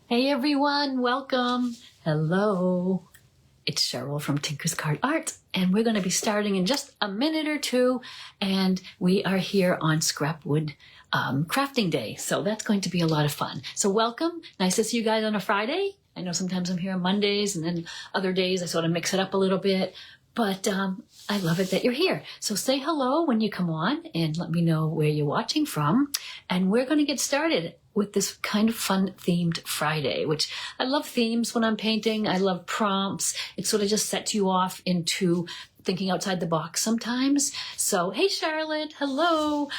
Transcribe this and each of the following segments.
Hey everyone, welcome. Hello. It's Cheryl from Tinker's Card Art, and we're going to be starting in just a minute or two, and we are here on Scrapwood Crafting Day, so that's going to be a lot of fun. So welcome. Nice to see you guys on a Friday. I know sometimes I'm here on Mondays, and then other days I sort of mix it up a little bit, but I love it that you're here. So say hello when you come on and let me know where you're watching from, and we're going to get started with this kind of fun themed Friday, which I love themes when I'm painting. I love prompts. It sort of just sets you off into thinking outside the box sometimes. So, hey Charlotte, hello.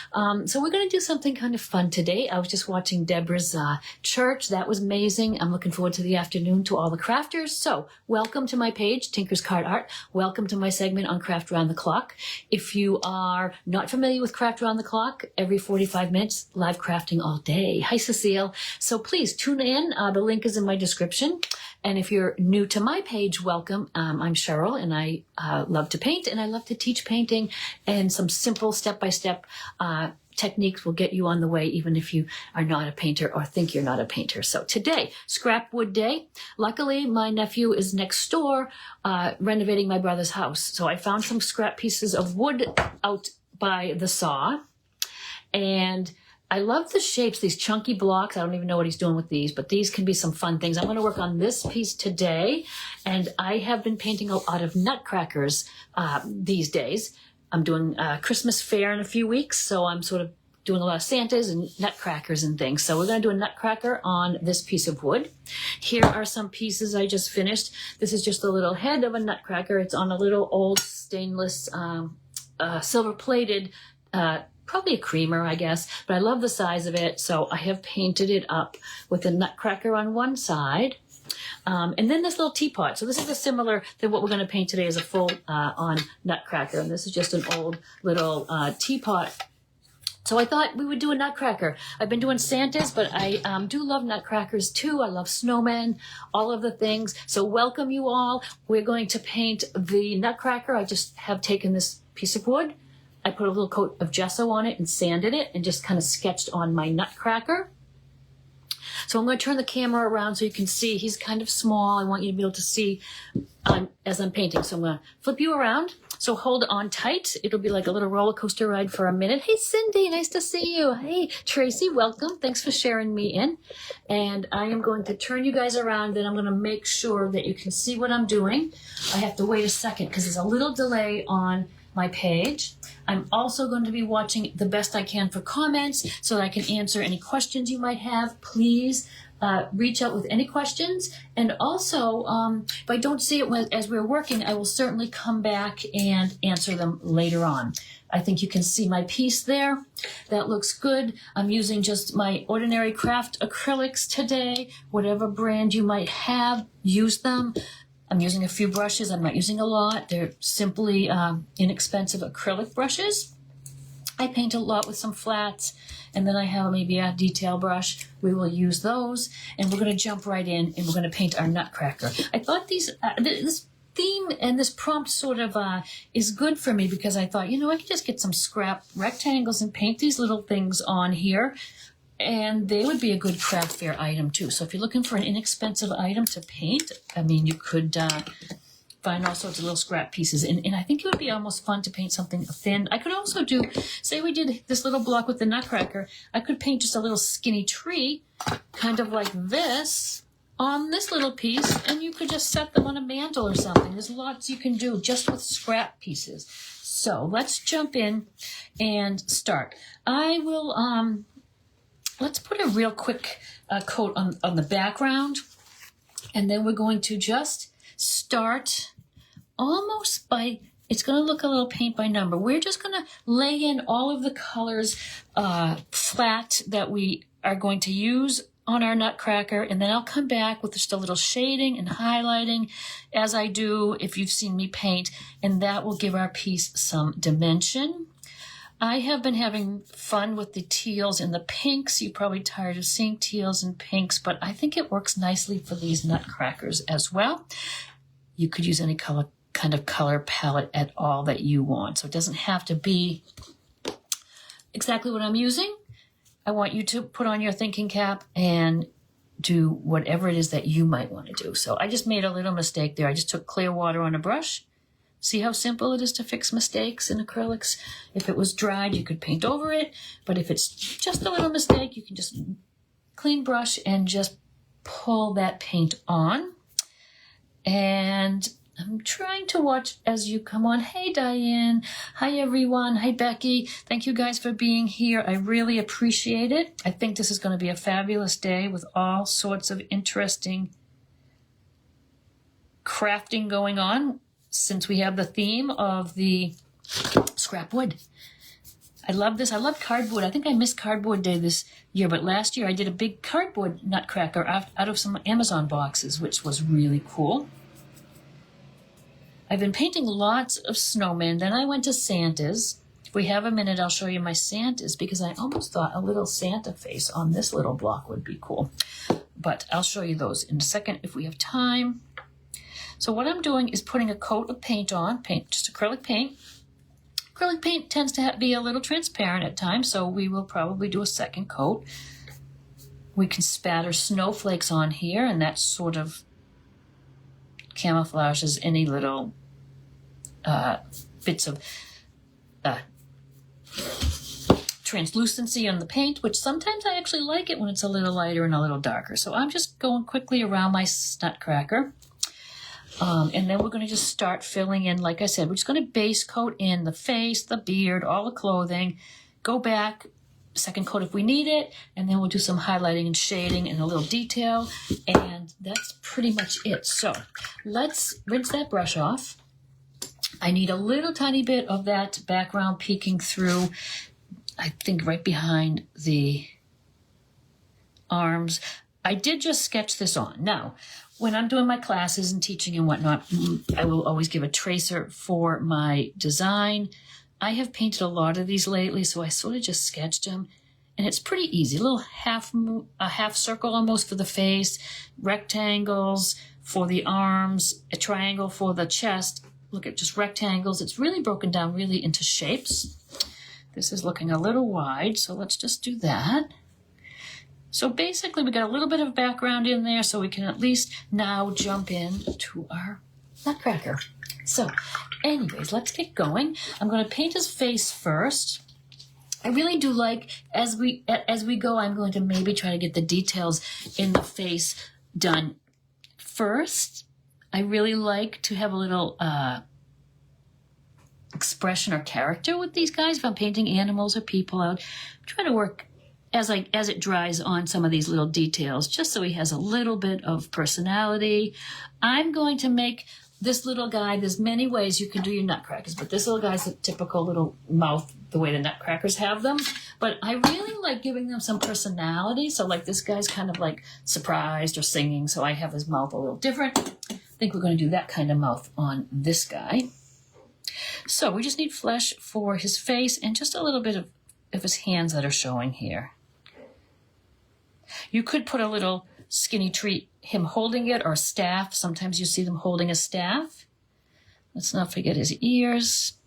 So we're going to do something kind of fun today. I was just watching Deborah's church. That was amazing. I'm looking forward to the afternoon to all the crafters. So welcome to my page, Tinker's Card Art. Welcome to my segment on Craft Around the Clock. If you are not familiar with Craft Around the Clock, every 45 minutes, live crafting all day. Hi, Cecile. So please tune in. The link is in my description. And if you're new to my page, welcome. I'm Cheryl, and I love to paint, and I love to teach painting, and some simple step-by-step techniques will get you on the way, even if you are not a painter or think you're not a painter. So today, Scrapwood Day. Luckily, my nephew is next door renovating my brother's house. So I found some scrap pieces of wood out by the saw, and I love the shapes, these chunky blocks. I don't even know what he's doing with these, but these can be some fun things. I'm going to work on this piece today, and I have been painting a lot of nutcrackers these days. I'm doing a Christmas fair in a few weeks, so I'm sort of doing a lot of Santas and nutcrackers and things. So we're going to do a nutcracker on this piece of wood. Here are some pieces I just finished. This is just a little head of a nutcracker. It's on a little old stainless silver-plated probably a creamer, I guess, but I love the size of it, so I have painted it up with a nutcracker on one side, and then this little teapot. So this is a similar than what we're going to paint today as a full on nutcracker, and this is just an old little teapot. So I thought we would do a nutcracker. I've been doing Santas, but I do love nutcrackers too. I love snowmen, all of the things. So welcome you all. We're going to paint the nutcracker. I just have taken this piece of wood. I put a little coat of gesso on it and sanded it and just kind of sketched on my nutcracker. So I'm going to turn the camera around so you can see. He's kind of small. I want you to be able to see as I'm painting. So I'm going to flip you around. So hold on tight. It'll be like a little roller coaster ride for a minute. Hey, Cindy, nice to see you. Hey, Tracy, welcome. Thanks for sharing me in. And I am going to turn you guys around, and I'm going to make sure that you can see what I'm doing. I have to wait a second because there's a little delay on my page. I'm also going to be watching the best I can for comments so that I can answer any questions you might have. Please reach out with any questions. And also, if I don't see it as we're working, I will certainly come back and answer them later on. I think you can see my piece there. That looks good. I'm using just my ordinary craft acrylics today. Whatever brand you might have, use them. I'm using a few brushes. I'm not using a lot. They're simply inexpensive acrylic brushes. I paint a lot with some flats, and then I have maybe a detail brush. We will use those, and we're going to jump right in, and we're going to paint our nutcracker. I thought this theme and this prompt sort of is good for me because I thought, I could just get some scrap rectangles and paint these little things on here. And they would be a good craft fair item too. So if you're looking for an inexpensive item to paint, you could find all sorts of little scrap pieces. And I think it would be almost fun to paint something thin. I could also do, say we did this little block with the nutcracker, I could paint just a little skinny tree, kind of like this, on this little piece, and you could just set them on a mantle or something. There's lots you can do just with scrap pieces. So let's jump in and start. I will... Let's put a real quick coat on the background, and then we're going to just start almost by, it's going to look a little paint by number. We're just going to lay in all of the colors flat that we are going to use on our nutcracker, and then I'll come back with just a little shading and highlighting as I do if you've seen me paint, and that will give our piece some dimension. I have been having fun with the teals and the pinks. You're probably tired of seeing teals and pinks, but I think it works nicely for these nutcrackers as well. You could use any kind of color palette at all that you want. So it doesn't have to be exactly what I'm using. I want you to put on your thinking cap and do whatever it is that you might want to do. So I just made a little mistake there. I just took clear water on a brush. See how simple it is to fix mistakes in acrylics? If it was dried, you could paint over it. But if it's just a little mistake, you can just clean brush and just pull that paint on. And I'm trying to watch as you come on. Hey, Diane. Hi, everyone. Hi, Becky. Thank you guys for being here. I really appreciate it. I think this is going to be a fabulous day with all sorts of interesting crafting going on, since we have the theme of the scrap wood. I love this. I love cardboard. I think I missed cardboard day this year, but last year I did a big cardboard nutcracker out of some Amazon boxes, which was really cool. I've been painting lots of snowmen. Then I went to Santas. If we have a minute, I'll show you my Santas, because I almost thought a little Santa face on this little block would be cool. But I'll show you those in a second if we have time. So what I'm doing is putting a coat of paint on, just acrylic paint. Acrylic paint tends to be a little transparent at times, so we will probably do a second coat. We can spatter snowflakes on here, and that sort of camouflages any little bits of translucency on the paint, which sometimes I actually like it when it's a little lighter and a little darker. So I'm just going quickly around my Nutcracker. And then we're going to just start filling in, like I said, we're just going to base coat in the face, the beard, all the clothing, go back, second coat if we need it, and then we'll do some highlighting and shading and a little detail, and that's pretty much it. So let's rinse that brush off. I need a little tiny bit of that background peeking through, I think right behind the arms. I did just sketch this on. Now, when I'm doing my classes and teaching and whatnot, I will always give a tracer for my design. I have painted a lot of these lately, so I sort of just sketched them. And it's pretty easy. A little half circle almost for the face, rectangles for the arms, a triangle for the chest. Look at just rectangles. It's really broken down really into shapes. This is looking a little wide, so let's just do that. So basically, we got a little bit of background in there, so we can at least now jump in to our Nutcracker. So anyways, let's get going. I'm going to paint his face first. I really do like, as we go, I'm going to maybe try to get the details in the face done first. I really like to have a little expression or character with these guys. If I'm painting animals or people, I'll try to work as it dries on some of these little details, just so he has a little bit of personality. I'm going to make this little guy, there's many ways you can do your nutcrackers, but this little guy's a typical little mouth, the way the nutcrackers have them. But I really like giving them some personality. So like this guy's kind of like surprised or singing, so I have his mouth a little different. I think we're going to do that kind of mouth on this guy. So we just need flesh for his face and just a little bit of his hands that are showing here. You could put a little skinny tree, him holding it, or a staff. Sometimes you see them holding a staff. Let's not forget his ears.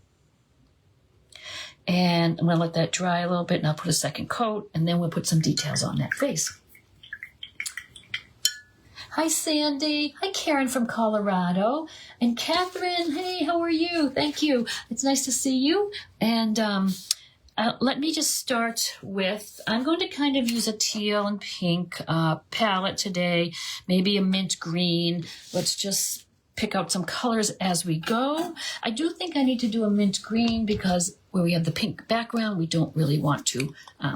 And I'm going to let that dry a little bit, and I'll put a second coat, and then we'll put some details on that face. Hi, Sandy. Hi, Karen from Colorado. And Catherine, hey, how are you? Thank you. It's nice to see you. And let me just start with, I'm going to kind of use a teal and pink palette today, maybe a mint green. Let's just pick out some colors as we go. I do think I need to do a mint green because where we have the pink background, we don't really want to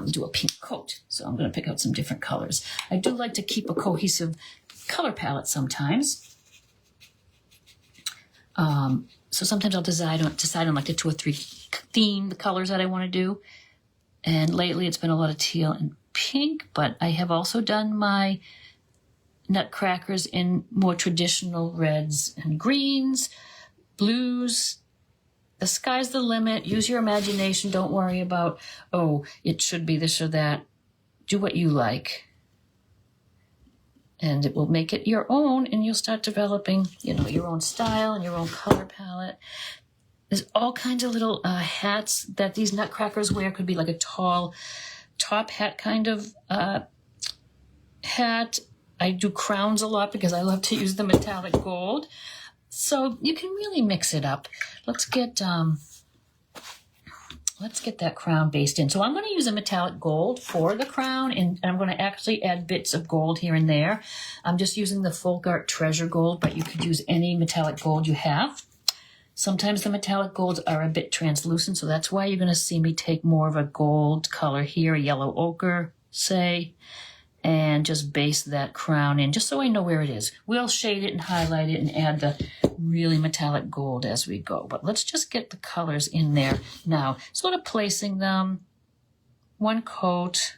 do a pink coat. So I'm going to pick out some different colors. I do like to keep a cohesive color palette sometimes. So sometimes I'll decide on like the 2 or 3 themed colors that I want to do. And lately it's been a lot of teal and pink, but I have also done my nutcrackers in more traditional reds and greens, blues. The sky's the limit. Use your imagination. Don't worry about, oh, it should be this or that. Do what you like. And it will make it your own, and you'll start developing, your own style and your own color palette. There's all kinds of little hats that these nutcrackers wear. Could be like a tall top hat kind of hat. I do crowns a lot because I love to use the metallic gold. So you can really mix it up. Let's get that crown based in. So I'm going to use a metallic gold for the crown, and I'm going to actually add bits of gold here and there. I'm just using the Folk Art Treasure Gold, but you could use any metallic gold you have. Sometimes the metallic golds are a bit translucent, so that's why you're going to see me take more of a gold color here, a yellow ochre, say, and just base that crown in, just so I know where it is. We'll shade it and highlight it and add the really metallic gold as we go. But let's just get the colors in there now, sort of placing them one coat.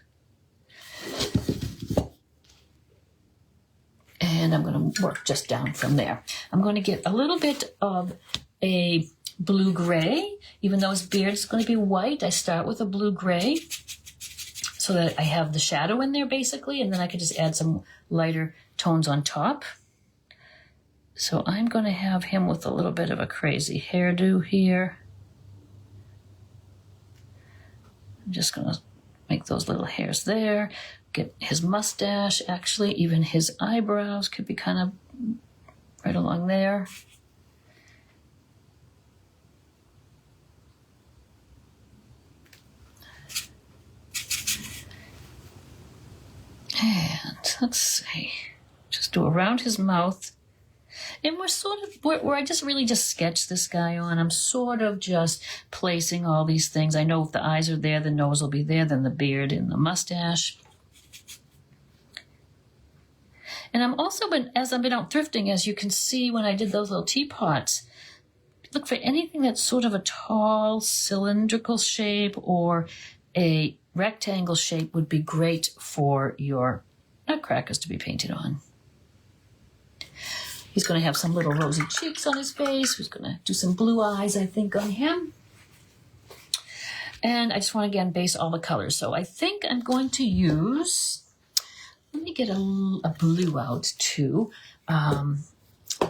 And I'm going to work just down from there. I'm going to get a little bit of a blue-gray. Even though his beard is going to be white, I start with a blue-gray so that I have the shadow in there basically, and then I can just add some lighter tones on top. So I'm going to have him with a little bit of a crazy hairdo here. I'm just going to make those little hairs there. Get his mustache, actually, even his eyebrows could be kind of right along there. And let's see, just do around his mouth. And we're sort of, where I just really just sketch this guy on, I'm sort of just placing all these things. I know if the eyes are there, the nose will be there, then the beard and the mustache. And I'm also, as I've been out thrifting, as you can see when I did those little teapots, look for anything that's sort of a tall cylindrical shape or a rectangle shape would be great for your nutcrackers to be painted on. He's going to have some little rosy cheeks on his face. He's going to do some blue eyes, I think, on him. And I just want to, again, base all the colors. So I think I'm going to use, let me get a blue out too,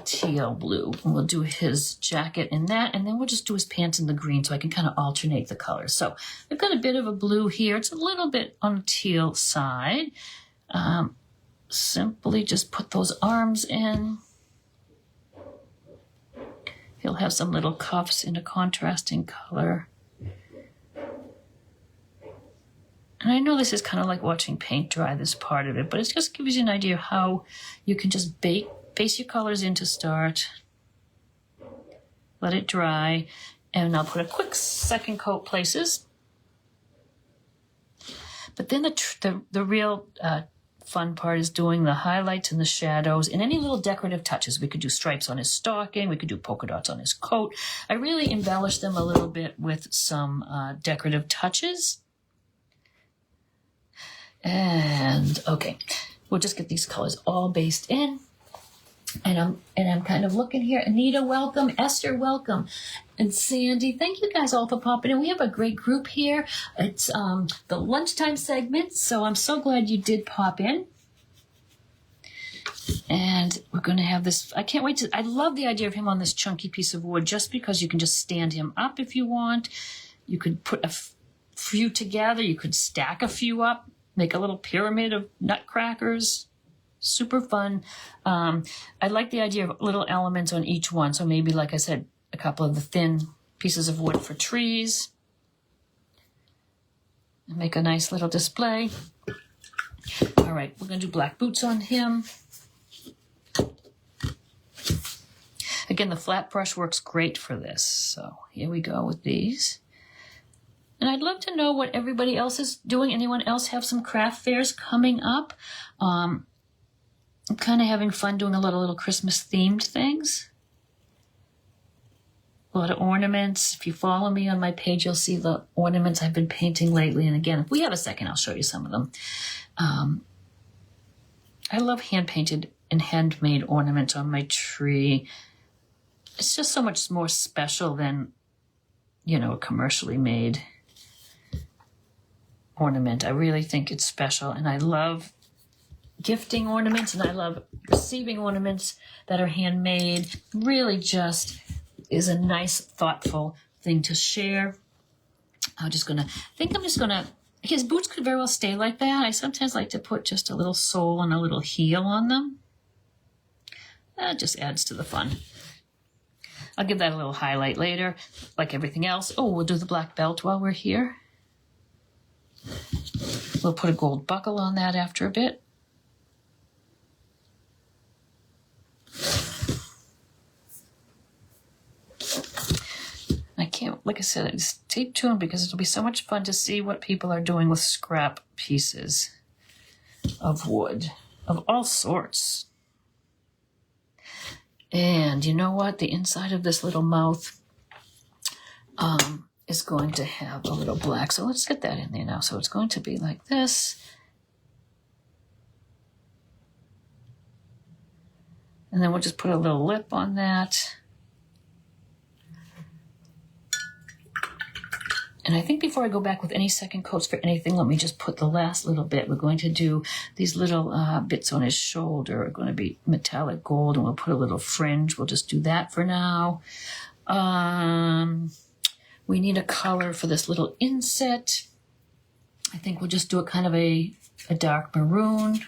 teal blue. And we'll do his jacket in that, and then we'll just do his pants in the green so I can kind of alternate the colors. So I've got a bit of a blue here. It's a little bit on the teal side. Simply just put those arms in. He'll have some little cuffs in a contrasting color. And I know this is kind of like watching paint dry, this part of it, but it just gives you an idea of how you can just base your colors in to start. Let it dry, and I'll put a quick second coat places. But then the real fun part is doing the highlights and the shadows and any little decorative touches. We could do stripes on his stocking. We could do polka dots on his coat. I really embellished them a little bit with some decorative touches. And okay, we'll just get these colors all based in. And I'm kind of looking here. Anita, welcome. Esther, welcome. And Sandy, thank you guys all for popping in. We have a great group here. It's the lunchtime segment, so I'm so glad you did pop in. And we're going to have this. I can't wait to. I love the idea of him on this chunky piece of wood, just because you can just stand him up if you want. You could put a few together. You could stack a few up, make a little pyramid of nutcrackers. Super fun. I like the idea of little elements on each one. So maybe, like I said, a couple of the thin pieces of wood for trees. And make a nice little display. All right, we're going to do black boots on him. Again, the flat brush works great for this. So here we go with these. And I'd love to know what everybody else is doing. Anyone else have some craft fairs coming up? I'm kind of having fun doing a little Christmas themed things. A lot of ornaments. If you follow me on my page, you'll see the ornaments I've been painting lately. And again, if we have a second, I'll show you some of them. I love hand-painted and handmade ornaments on my tree. It's just so much more special than, you know, a commercially made ornament. I really think it's special, and I love gifting ornaments, and I love receiving ornaments that are handmade. Really just is a nice, thoughtful thing to share. I'm just gonna His boots could very well stay like that. I sometimes like to put just a little sole and a little heel on them. That just adds to the fun. I'll give that a little highlight later, like everything else. Oh, we'll do the black belt while we're here. We'll put a gold buckle on that after a bit. I can't, like I said, stay tuned because it'll be so much fun to see what people are doing with scrap pieces of wood of all sorts. And you know what? The inside of this little mouth is going to have a little black. So let's get that in there now. So it's going to be like this. And then we'll just put a little lip on that. And I think before I go back with any second coats for anything, let me just put the last little bit. We're going to do these little bits on his shoulder are going to be metallic gold, and we'll put a little fringe. We'll just do that for now. We need a color for this little inset. I think we'll just do it kind of a dark maroon.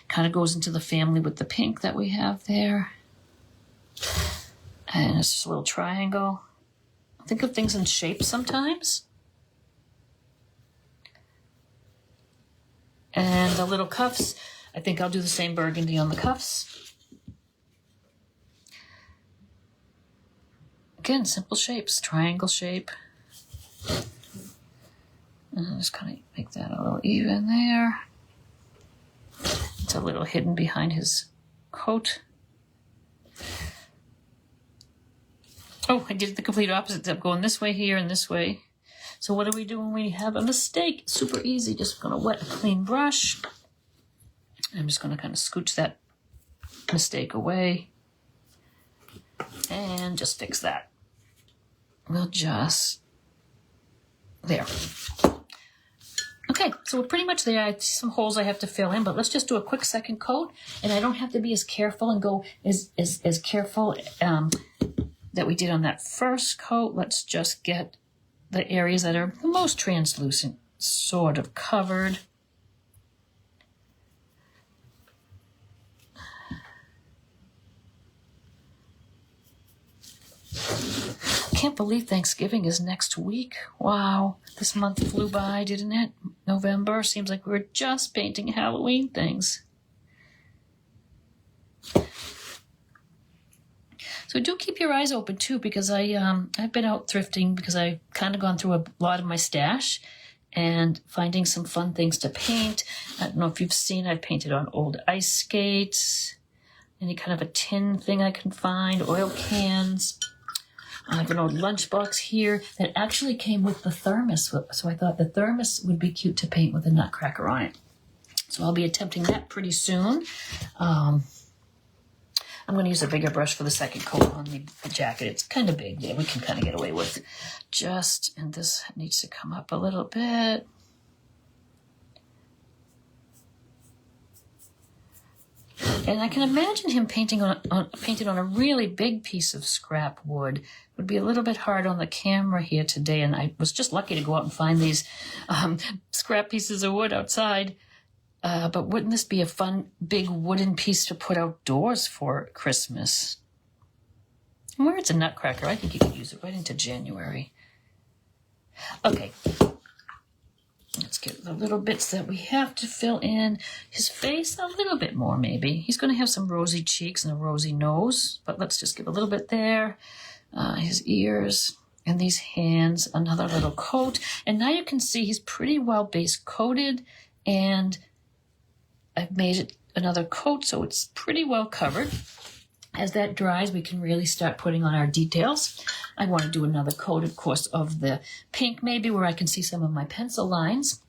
Kind of goes into the family with the pink that we have there. And it's just a little triangle. Think of things in shapes sometimes. And the little cuffs, I think I'll do the same burgundy on the cuffs. Again, simple shapes, triangle shape. And I'll just kind of make that a little even there. It's a little hidden behind his coat. Oh, I did the complete opposite. I'm going this way here and this way. So what do we do when we have a mistake? Super easy. Just going to wet a clean brush. I'm just going to kind of scooch that mistake away. And just fix that. We'll just... There. Okay, so we're pretty much there. I see some holes I have to fill in, but let's just do a quick second coat. And I don't have to be as careful and go as careful... that we did on that first coat. Let's just get the areas that are the most translucent sort of covered. I can't believe Thanksgiving is next week. Wow, this month flew by, didn't it? November, seems like we were just painting Halloween things. So do keep your eyes open too, because I've been out thrifting because I've kind of gone through a lot of my stash and finding some fun things to paint. I don't know if you've seen, I've painted on old ice skates, any kind of a tin thing I can find, oil cans. I have an old lunchbox here that actually came with the thermos, so I thought the thermos would be cute to paint with a Nutcracker on it. So I'll be attempting that pretty soon. I'm going to use a bigger brush for the second coat on the jacket. It's kind of big. Yeah, we can kind of get away with just, and this needs to come up a little bit. And I can imagine him painting painted on a really big piece of scrap wood. It would be a little bit hard on the camera here today, and I was just lucky to go out and find these scrap pieces of wood outside. But wouldn't this be a fun, big wooden piece to put outdoors for Christmas? And where it's a Nutcracker, I think you could use it right into January. Okay. Let's get the little bits that we have to fill in. His face, a little bit more maybe. He's going to have some rosy cheeks and a rosy nose, but let's just give a little bit there. His ears and these hands, another little coat. And now you can see he's pretty well base coated, and I've made it another coat, so it's pretty well covered. As that dries, we can really start putting on our details. I want to do another coat, of course, of the pink, maybe where I can see some of my pencil lines.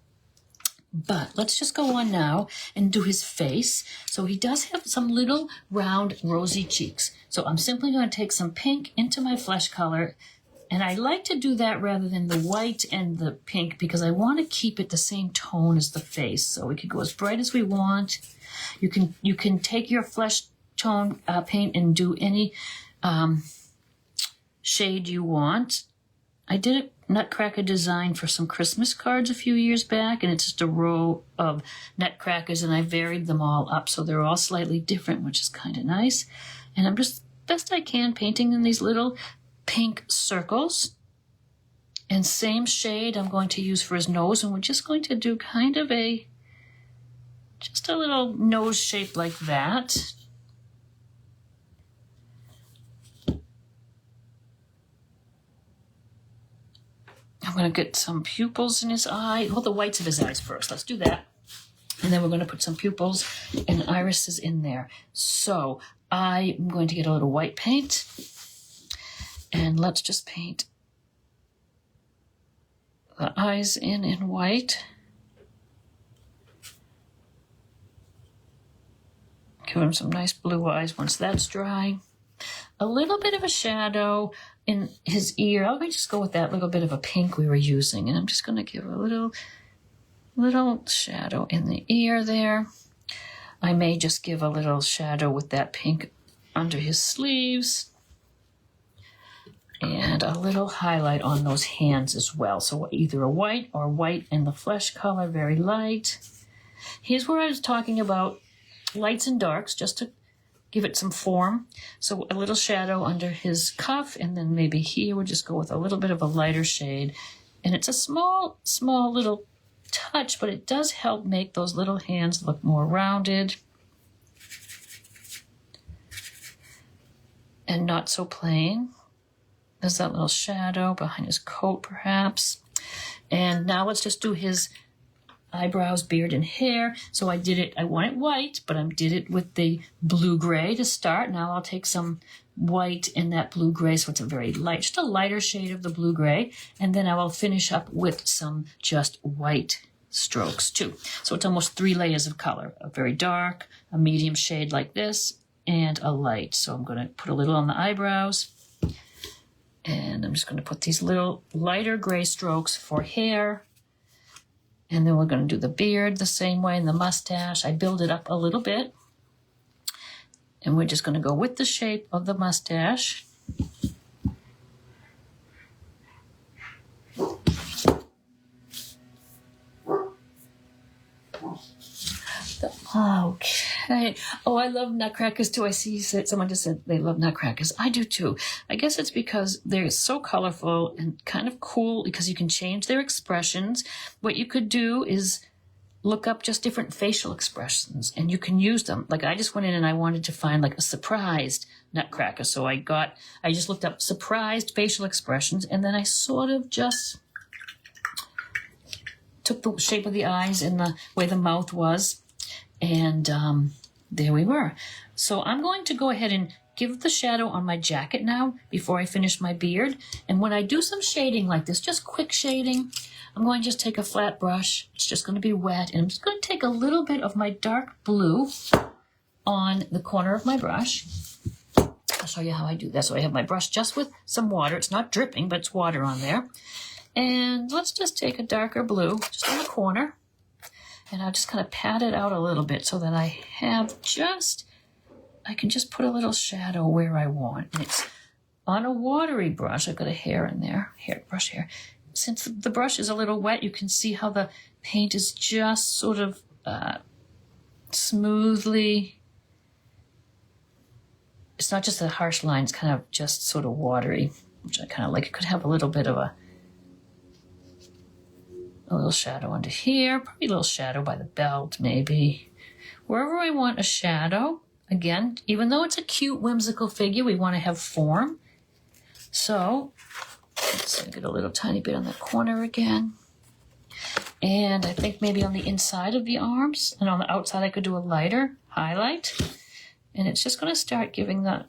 But let's just go on now and do his face. So he does have some little round rosy cheeks. So I'm simply going to take some pink into my flesh color. And I like to do that rather than the white and the pink because I want to keep it the same tone as the face. So we could go as bright as we want. You can take your flesh tone paint and do any shade you want. I did it Nutcracker design for some Christmas cards a few years back, and it's just a row of Nutcrackers, and I varied them all up so they're all slightly different, which is kind of nice. And I'm just best I can painting in these little pink circles. And same shade I'm going to use for his nose, and we're just going to do kind of just a little nose shape like that. I'm going to get some pupils in his eye. Well, the whites of his eyes first. Let's do that. And then we're going to put some pupils and irises in there. So I'm going to get a little white paint. And let's just paint the eyes in white. Give him some nice blue eyes once that's dry. A little bit of a shadow in his ear. I'll just go with that little bit of a pink we were using. And I'm just going to give a little shadow in the ear there. I may just give a little shadow with that pink under his sleeves. And a little highlight on those hands as well. So either a white or white in the flesh color, very light. Here's where I was talking about lights and darks, just to give it some form. So a little shadow under his cuff, and then maybe here we'll just go with a little bit of a lighter shade. And it's a small little touch, but it does help make those little hands look more rounded and not so plain. There's that little shadow behind his coat, perhaps. And now let's just do his eyebrows, beard, and hair. So I want it white, but I did it with the blue-gray to start. Now I'll take some white in that blue-gray, so it's a very light, just a lighter shade of the blue-gray. And then I will finish up with some just white strokes, too. So it's almost 3 layers of color, a very dark, a medium shade like this, and a light. So I'm going to put a little on the eyebrows. And I'm just going to put these little lighter gray strokes for hair. And then we're going to do the beard the same way, and the mustache. I build it up a little bit. And we're just going to go with the shape of the mustache. Okay. Oh, I love Nutcrackers too. I see someone just said they love Nutcrackers. I do too. I guess it's because they're so colorful and kind of cool because you can change their expressions. What you could do is look up just different facial expressions and you can use them. Like I just went in and I wanted to find like a surprised Nutcracker. So I just looked up surprised facial expressions, and then I sort of just took the shape of the eyes and the way the mouth was. And there we were. So I'm going to go ahead and give the shadow on my jacket now before I finish my beard. And when I do some shading like this, just quick shading, I'm going to just take a flat brush. It's just going to be wet. And I'm just going to take a little bit of my dark blue on the corner of my brush. I'll show you how I do that. So I have my brush just with some water. It's not dripping, but it's water on there. And let's just take a darker blue just on the corner. And I'll just kind of pat it out a little bit so that I can just put a little shadow where I want. And it's on a watery brush. I've got a hair in there, brush hair. Since the brush is a little wet, you can see how the paint is just sort of smoothly. It's not just a harsh line, it's kind of just sort of watery, which I kind of like. It could have a little bit of a little shadow under here, probably a little shadow by the belt, maybe. Wherever I want a shadow, again, even though it's a cute, whimsical figure, we want to have form. So, let's get a little tiny bit on the corner again. And I think maybe on the inside of the arms, and on the outside I could do a lighter highlight. And it's just going to start giving that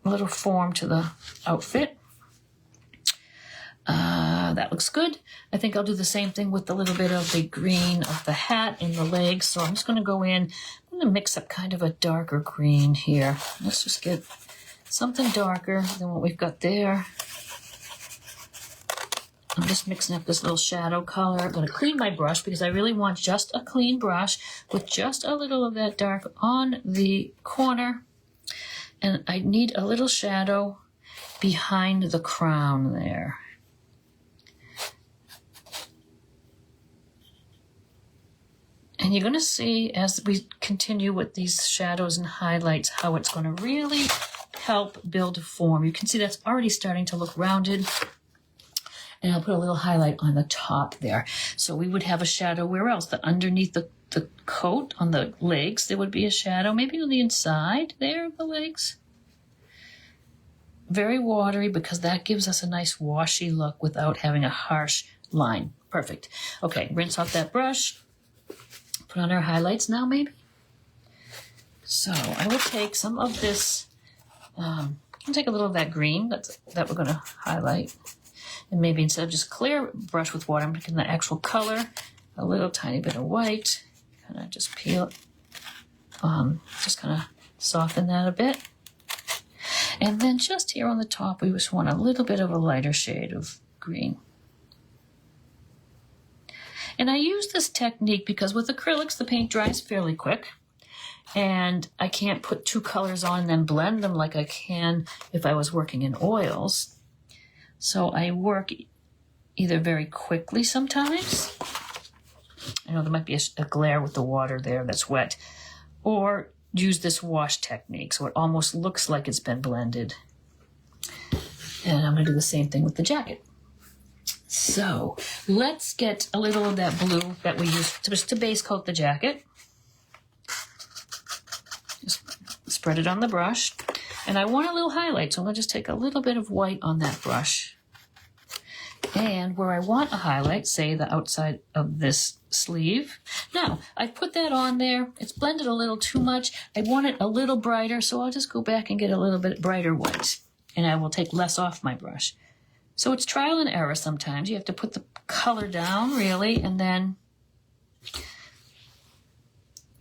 little form to the outfit. That looks good. I think I'll do the same thing with the little bit of the green of the hat and the legs. So I'm just going to go in. I'm going to mix up kind of a darker green here. Let's just get something darker than what we've got there. I'm just mixing up this little shadow color. I'm going to clean my brush because I really want just a clean brush with just a little of that dark on the corner. And I need a little shadow. behind the crown there. And you're going to see as we continue with these shadows and highlights how it's going to really help build a form. You can see that's already starting to look rounded. And I'll put a little highlight on the top there. So we would have a shadow where else? That underneath the coat on the legs, there would be a shadow. Maybe on the inside there of the legs. Very watery because that gives us a nice washy look without having a harsh line. Perfect. Okay, rinse off that brush. Put on our highlights now, maybe. So I will take some of this. I'll take a little of that green that we're going to highlight. And maybe instead of just clear brush with water, I'm taking the actual color, a little tiny bit of white. Kind of just peel it. Just kind of soften that a bit. And then just here on the top, we just want a little bit of a lighter shade of green. And I use this technique because with acrylics, the paint dries fairly quick. And I can't put two colors on and then blend them like I can if I was working in oils. So I work either very quickly sometimes. I know there might be a glare with the water there that's wet. Or use this wash technique so it almost looks like it's been blended. And I'm going to do the same thing with the jacket. So let's get a little of that blue that we used to base coat the jacket. Just spread it on the brush. And I want a little highlight, so I'm going to just take a little bit of white on that brush. And where I want a highlight, say the outside of this sleeve. Now, I've put that on there. It's blended a little too much. I want it a little brighter, so I'll just go back and get a little bit brighter white. And I will take less off my brush. So it's trial and error sometimes. You have to put the color down, really, and then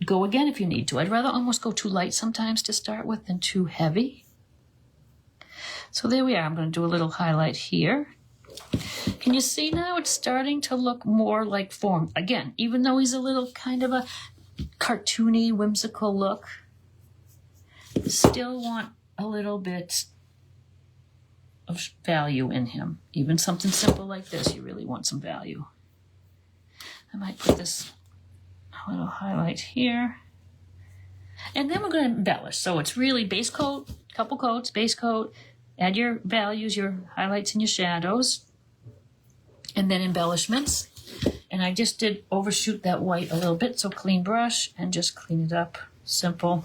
go again if you need to. I'd rather almost go too light sometimes to start with than too heavy. So there we are. I'm going to do a little highlight here. Can you see now it's starting to look more like form? Again, even though he's a little kind of a cartoony, whimsical look, still want a little bit of value in him. Even something simple like this, you really want some value. I might put this little highlight here. And then we're going to embellish. So it's really base coat, couple coats, base coat, add your values, your highlights and your shadows, and then embellishments. And I just did overshoot that white a little bit, so clean brush and just clean it up, simple.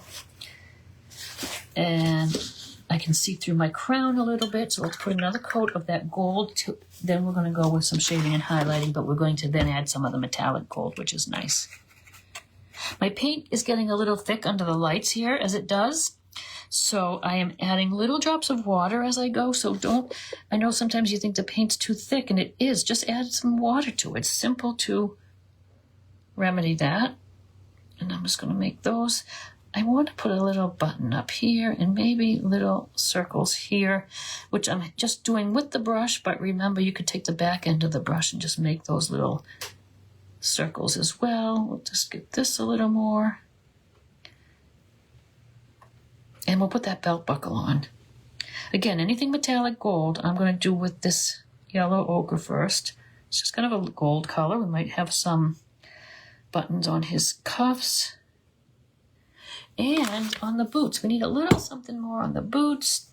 And I can see through my crown a little bit, so let's put another coat of that gold. Then we're going to go with some shading and highlighting, but we're going to then add some of the metallic gold, which is nice. My paint is getting a little thick under the lights here as it does. So I am adding little drops of water as I go. So I know sometimes you think the paint's too thick, and it is. Just add some water to it. It's simple to remedy that. And I'm just going to make those. I want to put a little button up here and maybe little circles here, which I'm just doing with the brush. But remember, you could take the back end of the brush and just make those little circles as well. We'll just get this a little more. And we'll put that belt buckle on. Again, anything metallic gold, I'm going to do with this yellow ochre first. It's just kind of a gold color. We might have some buttons on his cuffs. And on the boots, we need a little something more on the boots.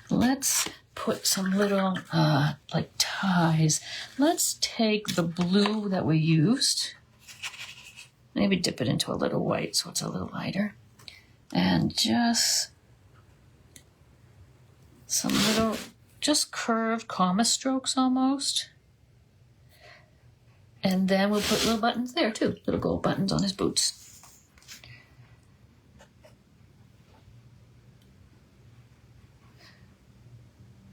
Let's put some little, like ties. Let's take the blue that we used. Maybe dip it into a little white so it's a little lighter. And just some little, just curved comma strokes almost. And then we'll put little buttons there too, little gold buttons on his boots.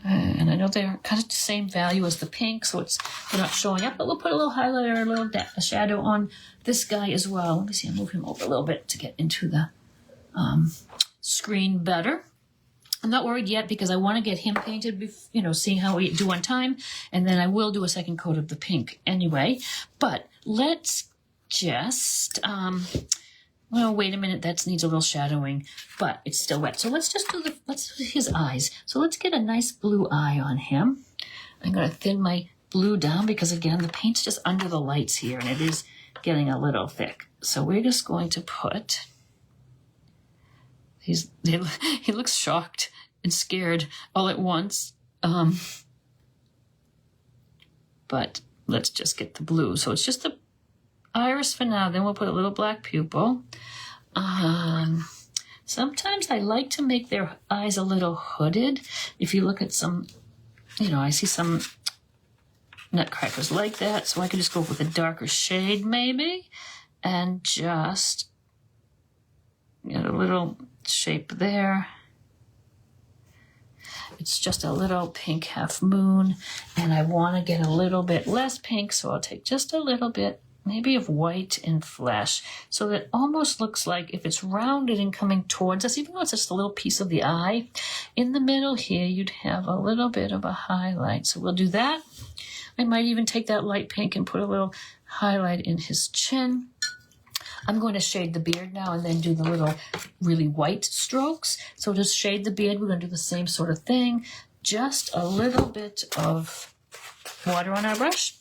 And I know they're kind of the same value as the pink, so they're not showing up, but we'll put a little highlighter, a shadow on this guy as well. Let me see, I'll move him over a little bit to get into the screen better. I'm not worried yet because I want to get him painted, seeing how we do on time, and then I will do a second coat of the pink anyway. But let's just well, wait a minute, that needs a little shadowing, but it's still wet. So let's just do his eyes. So let's get a nice blue eye on him. I'm going to thin my blue down because, again, the paint's just under the lights here, and it is getting a little thick. So we're just going to put, he looks shocked and scared all at once. But let's just get the blue. So it's just the iris for now. Then we'll put a little black pupil. Sometimes I like to make their eyes a little hooded. If you look at some, I see some Nutcrackers like that. So I could just go with a darker shade maybe and just get a little shape there. It's just a little pink half moon, and I want to get a little bit less pink, so I'll take just a little bit, maybe of white and flesh, so that it almost looks like if it's rounded and coming towards us, even though it's just a little piece of the eye, in the middle here you'd have a little bit of a highlight. So we'll do that. I might even take that light pink and put a little highlight in his chin. I'm going to shade the beard now and then do the little really white strokes. So to shade the beard, we're going to do the same sort of thing. Just a little bit of water on our brush.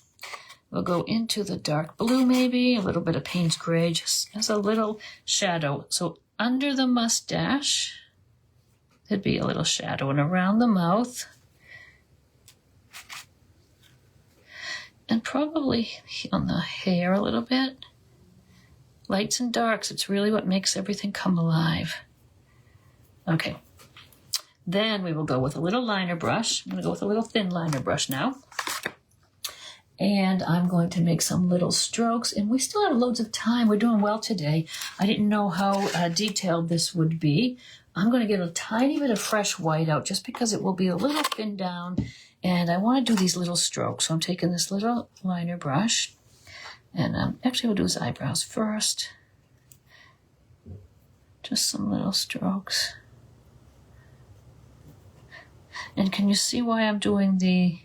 We'll go into the dark blue maybe, a little bit of Payne's Gray, just as a little shadow. So under the mustache, there'd be a little shadow, and around the mouth. And probably on the hair a little bit. Lights and darks, it's really what makes everything come alive. Okay, then we will go with a little liner brush. I'm going to go with a little thin liner brush now. And I'm going to make some little strokes, and we still have loads of time. We're doing well today. I didn't know how detailed this would be. I'm going to get a tiny bit of fresh white out just because it will be a little thinned down, and I want to do these little strokes. So I'm taking this little liner brush. And actually we'll do his eyebrows first. Just some little strokes. And can you see why I'm doing the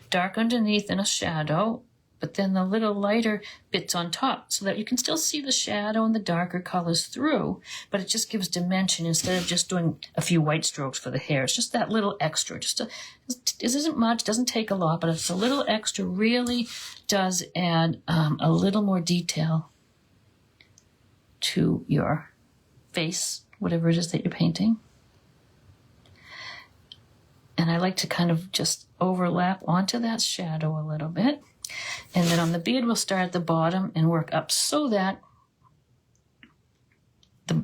dark underneath and a shadow, but then the little lighter bits on top, so that you can still see the shadow and the darker colors through, but it just gives dimension instead of just doing a few white strokes for the hair. It's just that little extra. It isn't much, doesn't take a lot, but it's a little extra really does add a little more detail to your face, whatever it is that you're painting. And I like to kind of just overlap onto that shadow a little bit. And then on the beard, we'll start at the bottom and work up so that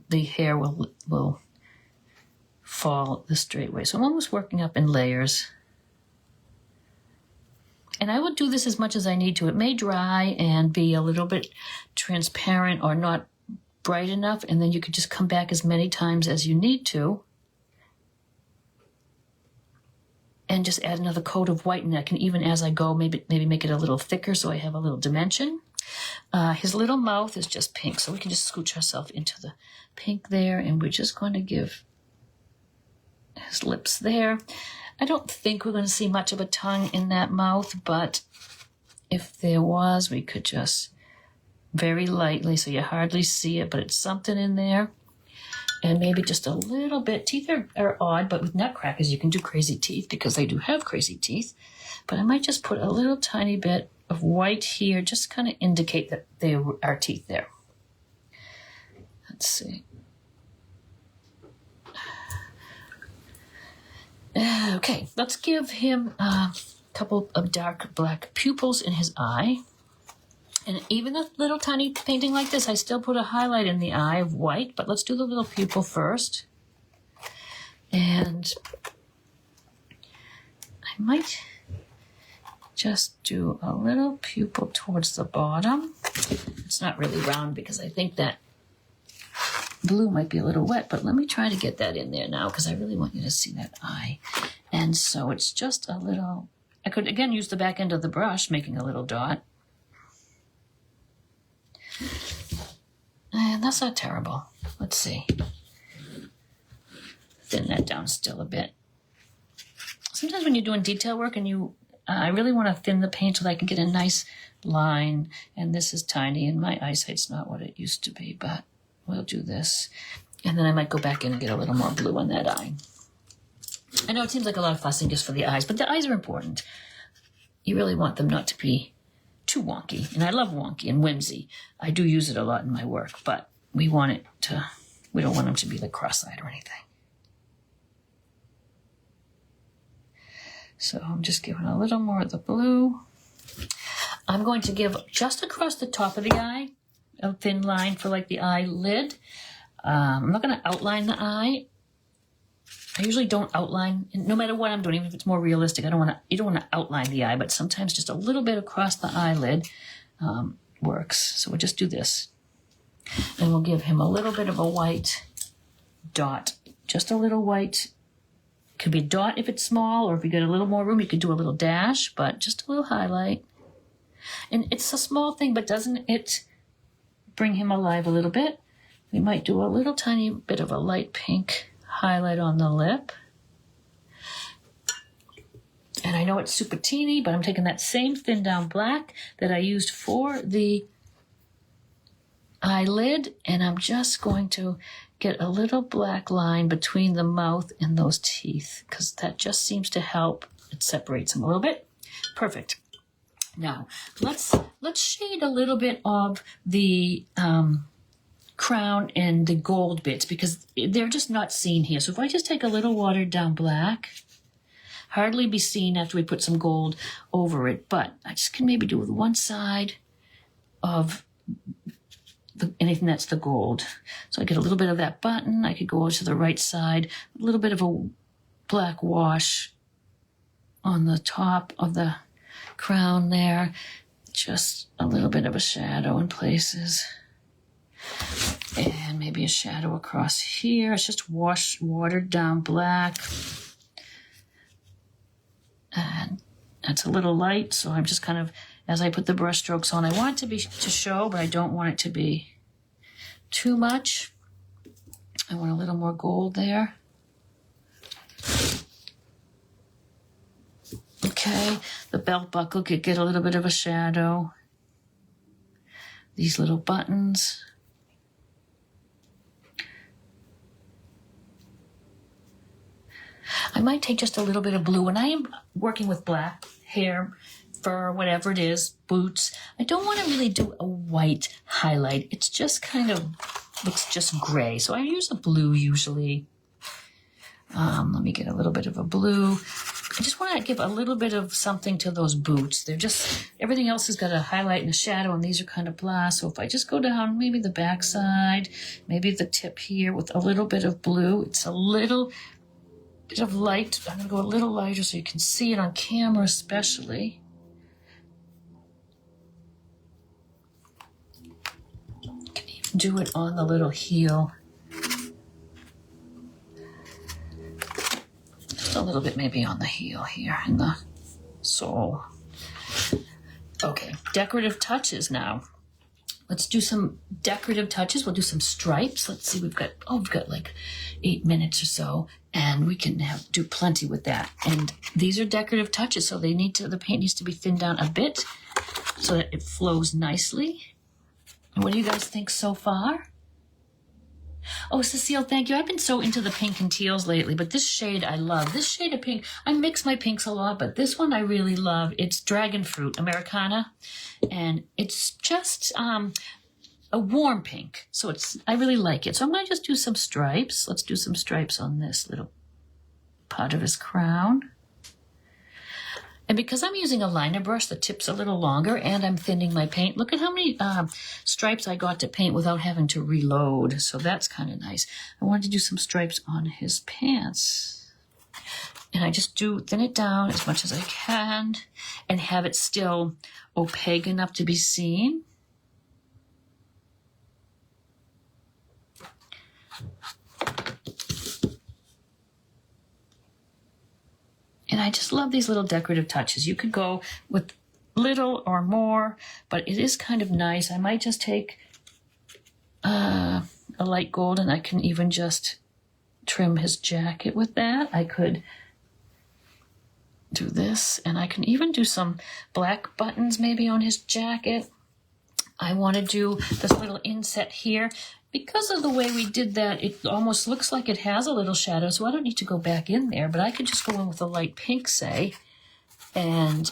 the hair will fall the straight way. So I'm almost working up in layers. And I will do this as much as I need to. It may dry and be a little bit transparent or not bright enough, and then you could just come back as many times as you need to and just add another coat of white, and I can even, as I go, maybe make it a little thicker so I have a little dimension. His little mouth is just pink, so we can just scooch ourselves into the pink there, and we're just going to give his lips there. I don't think we're going to see much of a tongue in that mouth, but if there was, we could just very lightly, so you hardly see it, but it's something in there. And maybe just a little bit. Teeth are odd, but with Nutcrackers, you can do crazy teeth because they do have crazy teeth. But I might just put a little tiny bit of white here, just kind of indicate that there are teeth there. Let's see. Okay, let's give him a couple of dark black pupils in his eye. And even a little tiny painting like this, I still put a highlight in the eye of white, but let's do the little pupil first. And I might just do a little pupil towards the bottom. It's not really round because I think that blue might be a little wet, but let me try to get that in there now because I really want you to see that eye. And so it's just a little, I could again use the back end of the brush, making a little dot. And that's not terrible. Let's see. Thin that down still a bit. Sometimes when you're doing detail work and I really want to thin the paint so that I can get a nice line. And this is tiny and my eyesight's not what it used to be, but we'll do this. And then I might go back in and get a little more blue on that eye. I know it seems like a lot of fussing just for the eyes, but the eyes are important. You really want them not to be too wonky. And I love wonky and whimsy. I do use it a lot in my work, but we don't want them to be like cross-eyed or anything. So I'm just giving a little more of the blue. I'm going to give just across the top of the eye a thin line for like the eyelid. I'm not going to outline the eye. I usually don't outline, no matter what I'm doing, even if it's more realistic. You don't want to outline the eye, but sometimes just a little bit across the eyelid works. So we'll just do this. And we'll give him a little bit of a white dot, just a little white. Could be a dot if it's small, or if you get a little more room, you could do a little dash, but just a little highlight. And it's a small thing, but doesn't it bring him alive a little bit? We might do a little tiny bit of a light pink highlight on the lip. And I know it's super teeny, but I'm taking that same thin down black that I used for the eyelid, and I'm just going to get a little black line between the mouth and those teeth, because that just seems to help. It separates them a little bit. Perfect. Now, let's shade a little bit of the crown and the gold bits, because they're just not seen here. So if I just take a little watered down black, hardly be seen after we put some gold over it, but I just can maybe do with one side of anything that's the gold. So I get a little bit of that button. I could go over to the right side, a little bit of a black wash on the top of the crown there, just a little bit of a shadow in places, and maybe a shadow across here. It's just watered down black, and that's a little light, so I'm just kind of, as I put the brush strokes on, I want it to show, but I don't want it to be too much. I want a little more gold there. Okay, the belt buckle could get a little bit of a shadow. These little buttons. I might take just a little bit of blue. When I am working with black hair, fur, whatever it is, boots, I don't want to really do a white highlight. It's just kind of looks just gray. So I use a blue usually. Let me get a little bit of a blue. I just want to give a little bit of something to those boots. They're just, everything else has got a highlight and a shadow, and these are kind of blah. So if I just go down maybe the back side, maybe the tip here with a little bit of blue, it's a little bit of light. I'm going to go a little lighter so you can see it on camera especially. You can even do it on the little heel. A little bit maybe on the heel here in the sole. Okay, decorative touches now. Let's do some decorative touches. We'll do some stripes. Let's see, we've got like 8 minutes or so, and we can do plenty with that. And these are decorative touches, so the paint needs to be thinned down a bit so that it flows nicely. And what do you guys think so far? Oh, Cecile, thank you. I've been so into the pink and teals lately, but this shade I love. This shade of pink, I mix my pinks a lot, but this one I really love. It's Dragon Fruit Americana, and it's just a warm pink. So I really like it. So I'm going to just do some stripes. Let's do some stripes on this little part of his crown. And because I'm using a liner brush, the tip's a little longer, and I'm thinning my paint. Look at how many stripes I got to paint without having to reload. So that's kind of nice. I wanted to do some stripes on his pants. And I just thin it down as much as I can and have it still opaque enough to be seen. And I just love these little decorative touches. You could go with little or more, but it is kind of nice. I might just take a light gold, and I can even just trim his jacket with that. I could do this, and I can even do some black buttons maybe on his jacket. I want to do this little inset here. because of the way we did that, it almost looks like it has a little shadow, so I don't need to go back in there, but I could just go in with a light pink, say, and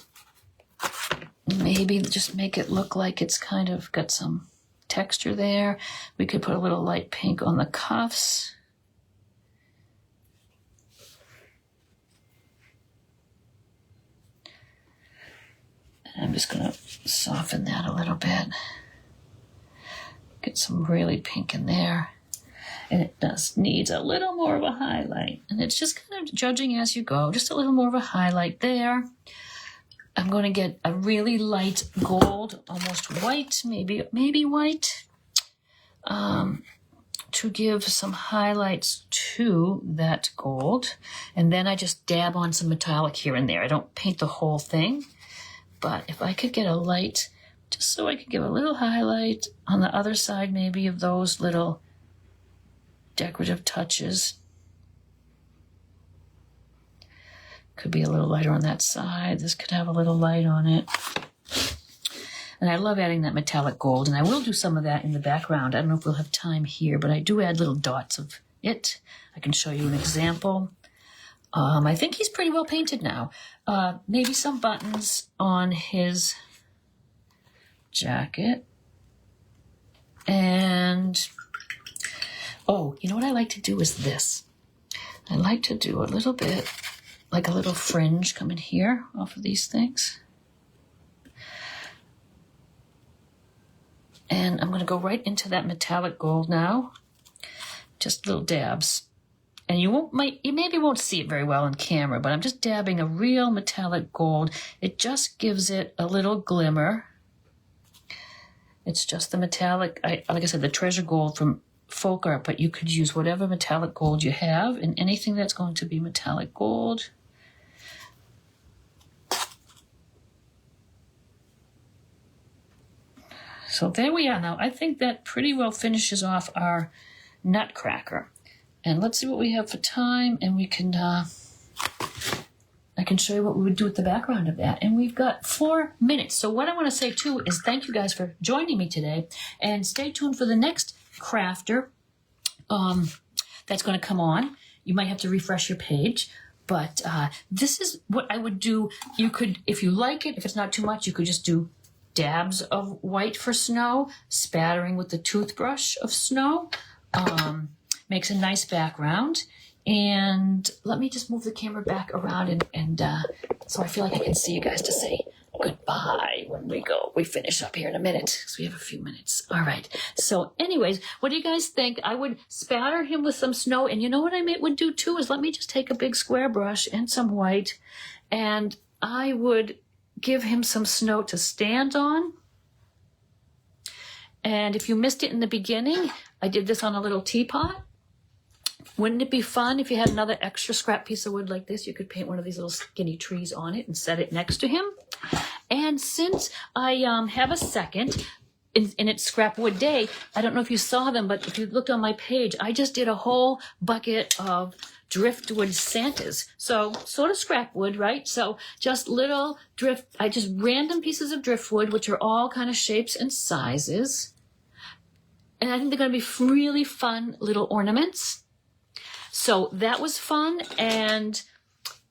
maybe just make it look like it's kind of got some texture there. We could put a little light pink on the cuffs. I'm just going to soften that a little bit. Get some really pink in there. And it needs a little more of a highlight. And it's just kind of judging as you go. Just a little more of a highlight there. I'm going to get a really light gold, almost white, maybe white, to give some highlights to that gold. And then I just dab on some metallic here and there. I don't paint the whole thing. But if I could get a light, just so I could give a little highlight on the other side, maybe of those little decorative touches. Could be a little lighter on that side. This could have a little light on it. And I love adding that metallic gold, and I will do some of that in the background. I don't know if we'll have time here, but I do add little dots of it. I can show you an example. I think he's pretty well painted now. Maybe some buttons on his jacket. And, oh, you know what I like to do is this. I like to do a little bit, like a little fringe coming here off of these things. And I'm going to go right into that metallic gold now. Just little dabs. And you maybe won't see it very well on camera, but I'm just dabbing a real metallic gold. It just gives it a little glimmer. It's just the metallic, like I said, the treasure gold from folk art, but you could use whatever metallic gold you have, and anything that's going to be metallic gold. So there we are now. I think that pretty well finishes off our Nutcracker. And let's see what we have for time, and we can, I can show you what we would do with the background of that. And we've got 4 minutes. So what I want to say, too, is thank you guys for joining me today. And stay tuned for the next crafter that's going to come on. You might have to refresh your page. But this is what I would do. You could, if you like it, if it's not too much, you could just do dabs of white for snow, spattering with the toothbrush of snow. Makes a nice background. And let me just move the camera back around and so I feel like I can see you guys to say goodbye when we finish up here in a minute, because we have a few minutes. All right. So anyways, what do you guys think? I would spatter him with some snow. And you know what I would do too is let me just take a big square brush and some white, and I would give him some snow to stand on. And if you missed it in the beginning, I did this on a little teapot. Wouldn't it be fun if you had another extra scrap piece of wood like this? You could paint one of these little skinny trees on it and set it next to him. And since I have a second, in its scrap wood day, I don't know if you saw them, but if you looked on my page, I just did a whole bucket of driftwood Santas. So sort of scrap wood, right? So just little just random pieces of driftwood, which are all kind of shapes and sizes. And I think they're going to be really fun little ornaments. So that was fun, and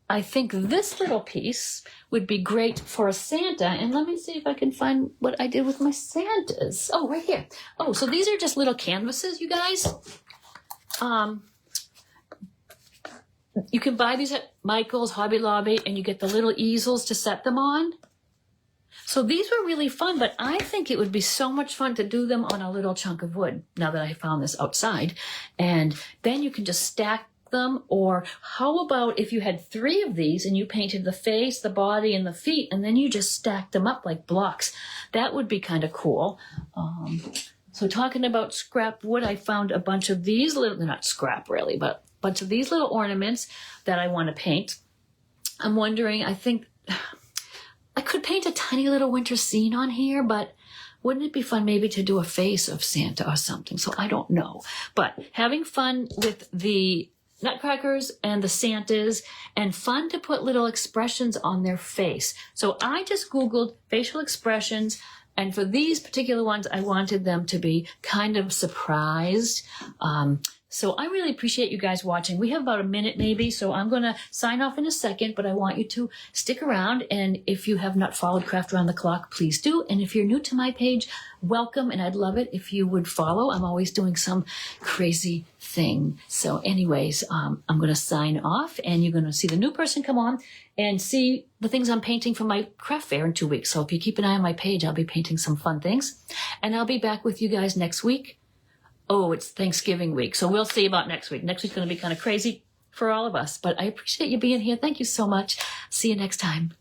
I think this little piece would be great for a Santa. And let me see if I can find what I did with my Santas. Oh, right here. Oh, so these are just little canvases, you guys. You can buy these at Michael's, Hobby Lobby, and you get the little easels to set them on. So these were really fun, but I think it would be so much fun to do them on a little chunk of wood, now that I found this outside. And then you can just stack them. Or how about if you had 3 of these and you painted the face, the body, and the feet, and then you just stacked them up like blocks? That would be kind of cool. So talking about scrap wood, I found a bunch of these little, they're not scrap really, but a bunch of these little ornaments that I want to paint. I'm wondering, I think I could paint a tiny little winter scene on here, but wouldn't it be fun maybe to do a face of Santa or something? So I don't know. But having fun with the Nutcrackers and the Santas, and fun to put little expressions on their face. So I just Googled facial expressions And for these particular ones, I wanted them to be kind of surprised. So I really appreciate you guys watching. We have about a minute maybe, so I'm going to sign off in a second, but I want you to stick around. And if you have not followed Craft Around the Clock, please do. And if you're new to my page, welcome. And I'd love it if you would follow. I'm always doing some crazy thing. So anyways, I'm going to sign off, and you're going to see the new person come on and see the things I'm painting for my craft fair in 2 weeks. So if you keep an eye on my page, I'll be painting some fun things. And I'll be back with you guys next week. Oh, it's Thanksgiving week. So we'll see about next week. Next week's going to be kind of crazy for all of us. But I appreciate you being here. Thank you so much. See you next time.